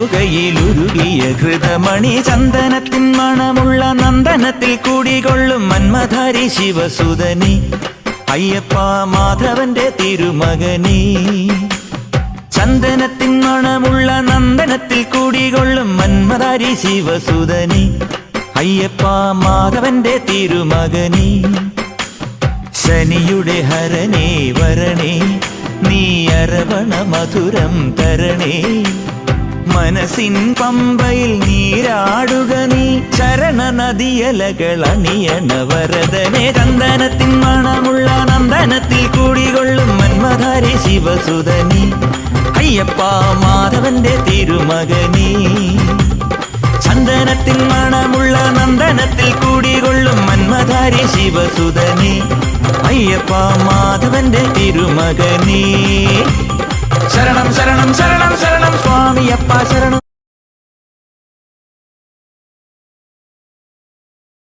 ുകയിലുരുകിയ ഹൃതമണി ചന്ദനത്തിൻ മണമുള്ള നന്ദനത്തിൽ കൂടികൊള്ളും മന്മധാരി ശിവസുതനി അയ്യപ്പ മാധവന്റെ തിരുമകനി. ചന്ദനത്തിൻ മണമുള്ള നന്ദനത്തിൽ കൂടികൊള്ളും മന്മധാരി ശിവസുതനി അയ്യപ്പ മാധവന്റെ തിരുമകനി. ശനിയുടെ ഹരണേ വരണേ നീ അരവണ മധുരം തരണേ. മനസ്സിൻ പമ്പയിൽ നീരാടുക നീ ചരണ നദിയലകൾ അണിയണ വരദനെ. ചന്ദനത്തിൻ മണമുള്ള നന്ദനത്തിൽ കൂടികൊള്ളും മന്മധാരി ശിവസുതനി അയ്യപ്പ മാധവന്റെ തിരുമകനി. ചന്ദനത്തിൻ മണമുള്ള നന്ദനത്തിൽ കൂടികൊള്ളും മന്മധാരി ശിവസുതനി അയ്യപ്പ മാധവന്റെ തിരുമകനി. ശരണം ശരണം ശരണം ശരണം സ്വാമിയപ്പ ശരണം.